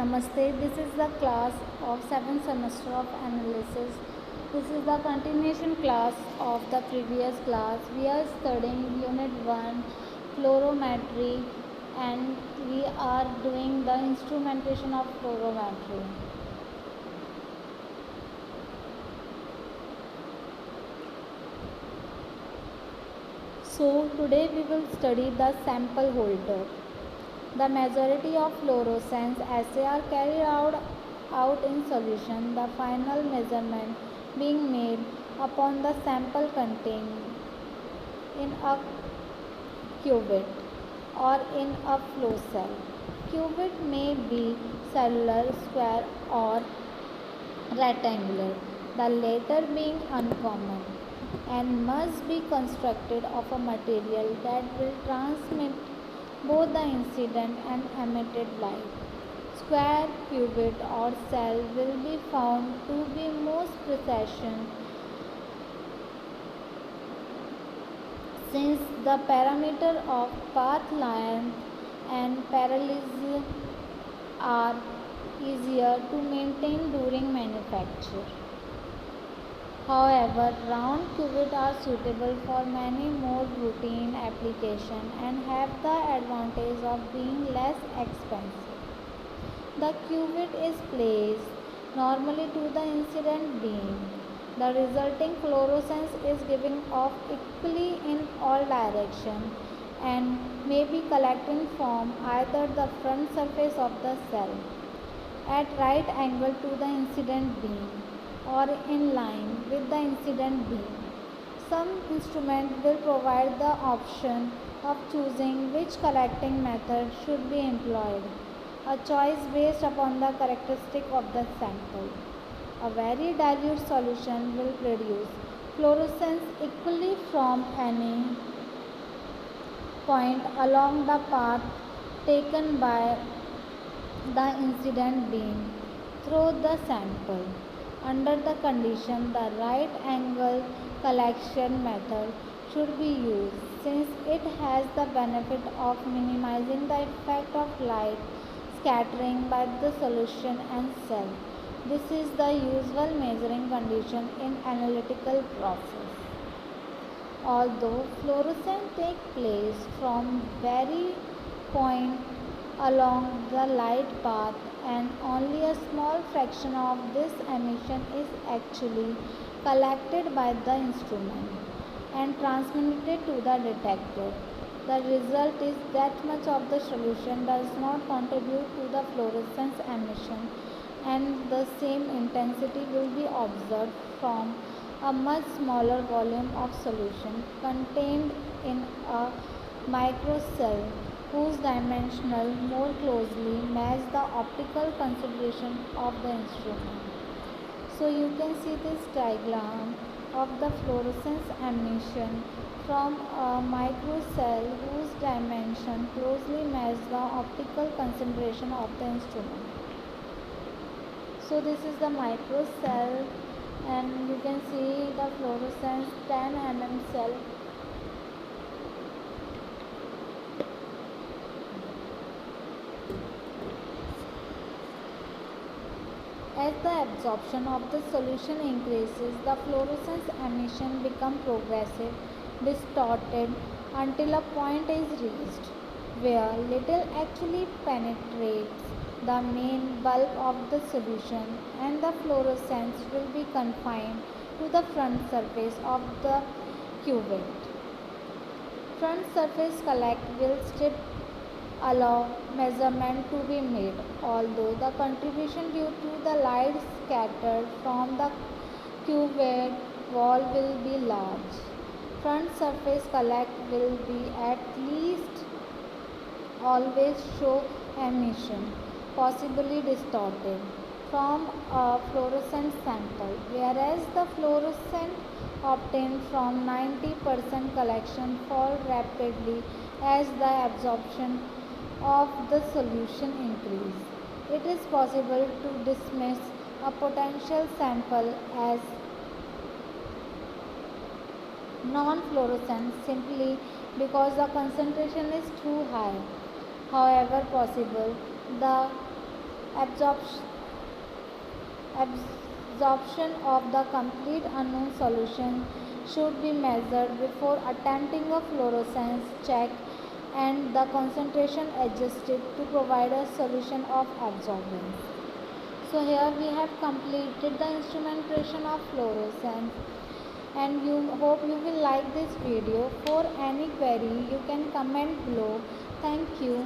Namaste, this is the class of 7th semester of analysis. This is the continuation class of the previous class. We are studying unit 1 fluorometry and we are doing the instrumentation of fluorometry. So today we will study the sample holder. The majority of fluorescence assays are carried out in solution, the final measurement being made upon the sample contained in a cuvette or in a flow cell. Cuvette may be cellular, square or rectangular, the latter being uncommon, and must be constructed of a material that will transmit both the incident and emitted light. Square, cuvette or cell will be found to be most precision since the parameter of path length and parallelism are easier to maintain during manufacture. However, round cuvettes are suitable for many more routine applications and have the advantage of being less expensive. The cuvette is placed normally to the incident beam. The resulting fluorescence is giving off equally in all directions and may be collecting from either the front surface of the cell at right angle to the incident beam or in line with the incident beam. Some instruments will provide the option of choosing which collecting method should be employed, a choice based upon the characteristic of the sample. A very dilute solution will produce fluorescence equally from any point along the path taken by the incident beam through the sample. Under the condition, the right angle collection method should be used since it has the benefit of minimizing the effect of light scattering by the solution and cell. This is the usual measuring condition in analytical process. Although fluorescence takes place from very point along the light path and only a small fraction of this emission is actually collected by the instrument and transmitted to the detector. The result is that much of the solution does not contribute to the fluorescence emission and the same intensity will be observed from a much smaller volume of solution contained in a microcell whose dimensional more closely match the optical configuration of the instrument. So you can see this diagram of the fluorescence emission from a microcell whose dimension closely match the optical concentration of the instrument. So this is the microcell and you can see the fluorescence 10 mm cell. As the absorption of the solution increases, the fluorescence emission becomes progressive, distorted until a point is reached where little actually penetrates the main bulk of the solution and the fluorescence will be confined to the front surface of the cuvette. Front surface collect will strip allow measurement to be made, although the contribution due to the light scattered from the cuvette wall will be large. Front surface collect will be at least always show emission, possibly distorted, from a fluorescent sample, whereas the fluorescent obtained from 90% collection fall rapidly as the absorption of the solution increase. It is possible to dismiss a potential sample as non-fluorescent simply because the concentration is too high. However possible, the Absorption Absorption of the complete unknown solution should be measured before attempting a fluorescence check and the concentration adjusted to provide a solution of absorbance. So here we have completed the instrumentation of fluorescence, and you hope you will like this video. For any query you can comment below. Thank you.